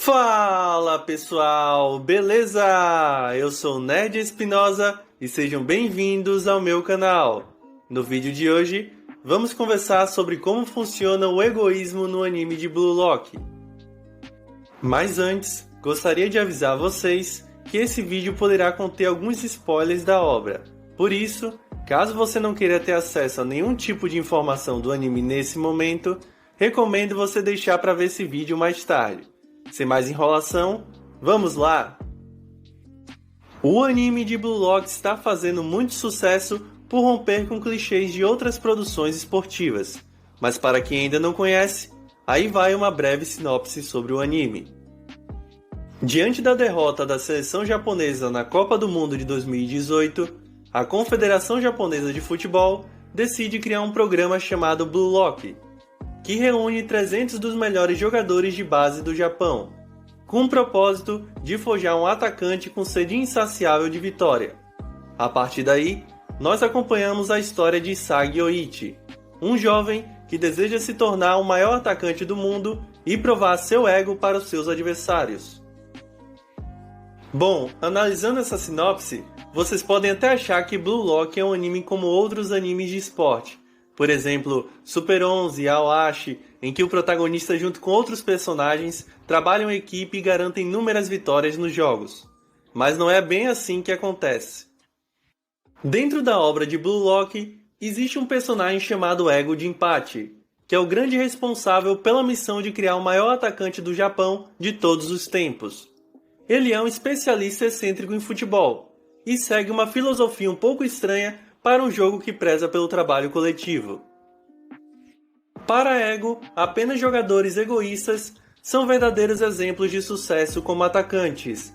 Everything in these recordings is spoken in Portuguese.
Fala pessoal, beleza? Eu sou o Nerd Espinosa e sejam bem-vindos ao meu canal. No vídeo de hoje, vamos conversar sobre como funciona o egoísmo no anime de Blue Lock. Mas antes, gostaria de avisar vocês que esse vídeo poderá conter alguns spoilers da obra. Por isso, caso você não queira ter acesso a nenhum tipo de informação do anime nesse momento, recomendo você deixar para ver esse vídeo mais tarde. Sem mais enrolação, vamos lá! O anime de Blue Lock está fazendo muito sucesso por romper com clichês de outras produções esportivas. Mas para quem ainda não conhece, aí vai uma breve sinopse sobre o anime. Diante da derrota da seleção japonesa na Copa do Mundo de 2018, a Confederação Japonesa de Futebol decide criar um programa chamado Blue Lock, que reúne 300 dos melhores jogadores de base do Japão, com o propósito de forjar um atacante com sede insaciável de vitória. A partir daí, nós acompanhamos a história de Isagi Oichi, um jovem que deseja se tornar o maior atacante do mundo e provar seu ego para os seus adversários. Bom, analisando essa sinopse, vocês podem até achar que Blue Lock é um anime como outros animes de esporte. Por exemplo, Super 11 e Aoashi, em que o protagonista junto com outros personagens trabalham em equipe e garantem inúmeras vitórias nos jogos. Mas não é bem assim que acontece. Dentro da obra de Blue Lock, existe um personagem chamado Ego Jinpachi, que é o grande responsável pela missão de criar o maior atacante do Japão de todos os tempos. Ele é um especialista excêntrico em futebol e segue uma filosofia um pouco estranha para um jogo que preza pelo trabalho coletivo. Para Ego, apenas jogadores egoístas são verdadeiros exemplos de sucesso como atacantes.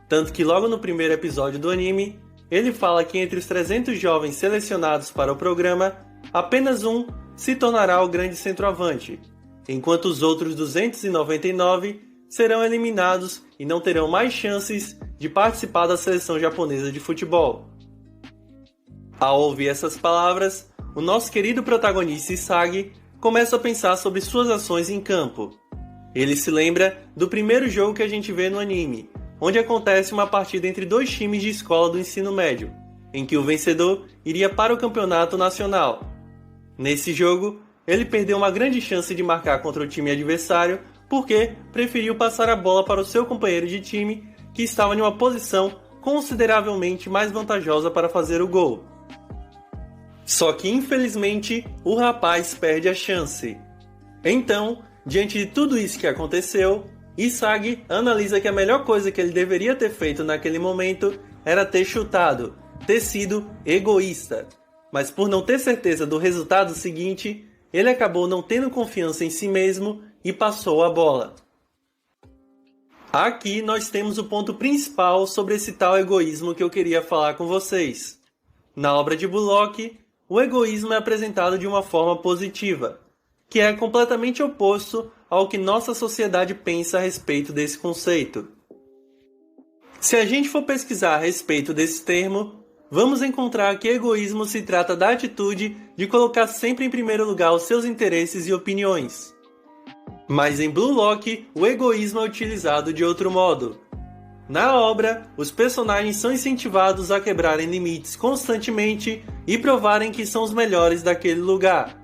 Tanto que logo no primeiro episódio do anime, ele fala que entre os 300 jovens selecionados para o programa, apenas um se tornará o grande centroavante, enquanto os outros 299 serão eliminados e não terão mais chances de participar da seleção japonesa de futebol. Ao ouvir essas palavras, o nosso querido protagonista Isagi começa a pensar sobre suas ações em campo. Ele se lembra do primeiro jogo que a gente vê no anime, onde acontece uma partida entre dois times de escola do ensino médio, em que o vencedor iria para o campeonato nacional. Nesse jogo, ele perdeu uma grande chance de marcar contra o time adversário porque preferiu passar a bola para o seu companheiro de time, que estava em uma posição consideravelmente mais vantajosa para fazer o gol. Só que, infelizmente, o rapaz perde a chance. Então, diante de tudo isso que aconteceu, Isagi analisa que a melhor coisa que ele deveria ter feito naquele momento era ter chutado, ter sido egoísta. Mas por não ter certeza do resultado seguinte, ele acabou não tendo confiança em si mesmo e passou a bola. Aqui nós temos o ponto principal sobre esse tal egoísmo que eu queria falar com vocês. Na obra de Blue Lock, o egoísmo é apresentado de uma forma positiva, que é completamente oposto ao que nossa sociedade pensa a respeito desse conceito. Se a gente for pesquisar a respeito desse termo, vamos encontrar que egoísmo se trata da atitude de colocar sempre em primeiro lugar os seus interesses e opiniões. Mas em Blue Lock, o egoísmo é utilizado de outro modo. Na obra, os personagens são incentivados a quebrarem limites constantemente e provarem que são os melhores daquele lugar.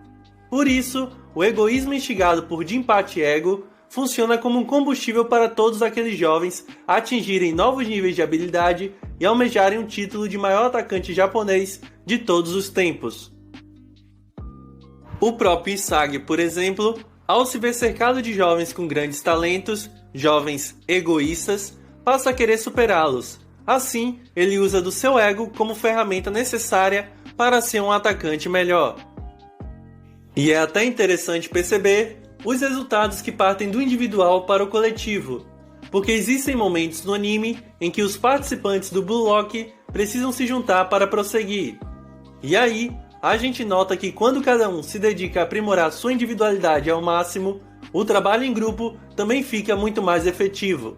Por isso, o egoísmo instigado por Jinpachi Ego funciona como um combustível para todos aqueles jovens atingirem novos níveis de habilidade e almejarem um título de maior atacante japonês de todos os tempos. O próprio Isagi, por exemplo, ao se ver cercado de jovens com grandes talentos, jovens egoístas, passa a querer superá-los. Assim, ele usa do seu ego como ferramenta necessária para ser um atacante melhor. E é até interessante perceber os resultados que partem do individual para o coletivo, porque existem momentos no anime em que os participantes do Blue Lock precisam se juntar para prosseguir. E aí, a gente nota que quando cada um se dedica a aprimorar sua individualidade ao máximo, o trabalho em grupo também fica muito mais efetivo,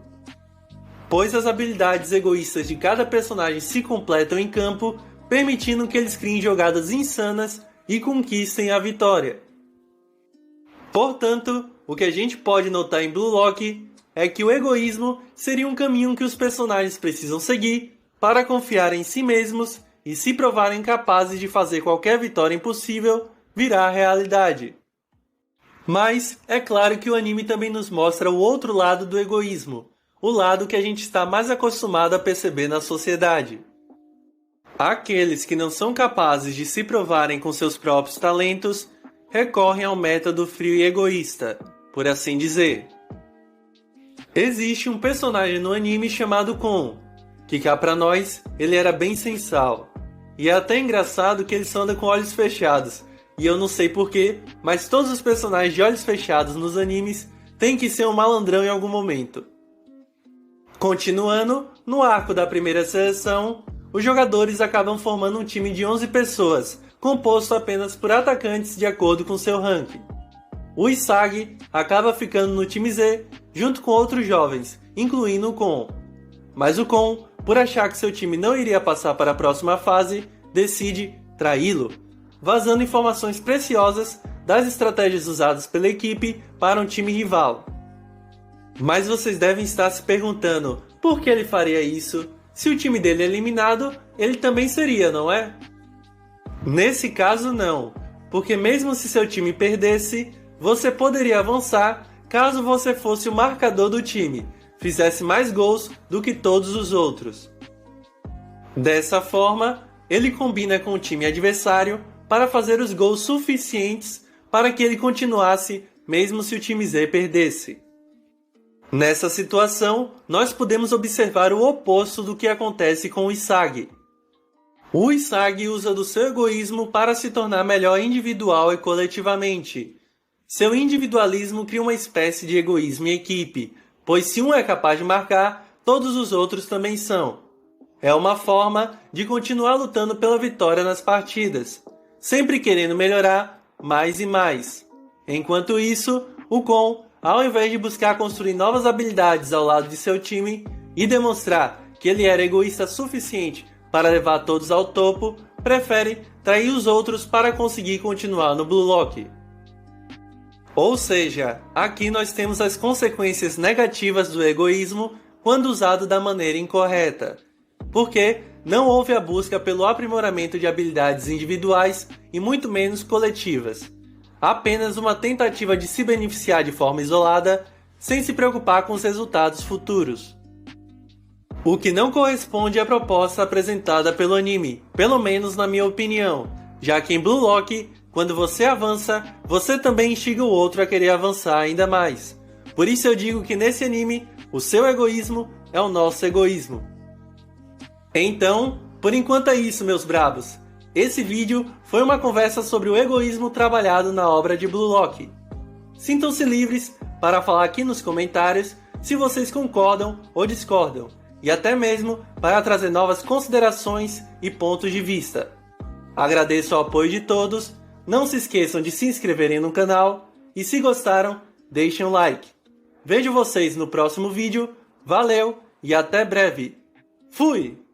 pois as habilidades egoístas de cada personagem se completam em campo, permitindo que eles criem jogadas insanas e conquistem a vitória. Portanto, o que a gente pode notar em Blue Lock é que o egoísmo seria um caminho que os personagens precisam seguir para confiar em si mesmos e se provarem capazes de fazer qualquer vitória impossível virar realidade. Mas é claro que o anime também nos mostra o outro lado do egoísmo, o lado que a gente está mais acostumado a perceber na sociedade. Aqueles que não são capazes de se provarem com seus próprios talentos recorrem ao método frio e egoísta, por assim dizer. Existe um personagem no anime chamado Kon, que cá pra nós ele era bem sem sal. E é até engraçado que ele só anda com olhos fechados. E eu não sei porquê, mas todos os personagens de olhos fechados nos animes têm que ser um malandrão em algum momento. Continuando, no arco da primeira seleção, os jogadores acabam formando um time de 11 pessoas, composto apenas por atacantes de acordo com seu ranking. O Isagi acaba ficando no time Z, junto com outros jovens, incluindo o Kon. Mas o Kon, por achar que seu time não iria passar para a próxima fase, decide traí-lo, vazando informações preciosas das estratégias usadas pela equipe para um time rival. Mas vocês devem estar se perguntando por que ele faria isso? Se o time dele é eliminado, ele também seria, não é? Nesse caso não, porque mesmo se seu time perdesse, você poderia avançar caso você fosse o marcador do time, fizesse mais gols do que todos os outros. Dessa forma, ele combina com o time adversário para fazer os gols suficientes para que ele continuasse mesmo se o time Z perdesse. Nessa situação, nós podemos observar o oposto do que acontece com o Isagi. O Isagi usa do seu egoísmo para se tornar melhor individual e coletivamente. Seu individualismo cria uma espécie de egoísmo em equipe, pois se um é capaz de marcar, todos os outros também são. É uma forma de continuar lutando pela vitória nas partidas, sempre querendo melhorar mais e mais. Enquanto isso, o Kon, ao invés de buscar construir novas habilidades ao lado de seu time e demonstrar que ele era egoísta suficiente para levar todos ao topo, prefere trair os outros para conseguir continuar no Blue Lock. Ou seja, aqui nós temos as consequências negativas do egoísmo quando usado da maneira incorreta, porque não houve a busca pelo aprimoramento de habilidades individuais e muito menos coletivas. Apenas uma tentativa de se beneficiar de forma isolada, sem se preocupar com os resultados futuros. O que não corresponde à proposta apresentada pelo anime, pelo menos na minha opinião, já que em Blue Lock, quando você avança, você também instiga o outro a querer avançar ainda mais. Por isso eu digo que nesse anime, o seu egoísmo é o nosso egoísmo. Então, por enquanto é isso, meus brabos. Esse vídeo foi uma conversa sobre o egoísmo trabalhado na obra de Blue Lock. Sintam-se livres para falar aqui nos comentários se vocês concordam ou discordam, e até mesmo para trazer novas considerações e pontos de vista. Agradeço o apoio de todos, não se esqueçam de se inscreverem no canal, e se gostaram, deixem um like. Vejo vocês no próximo vídeo, valeu e até breve. Fui!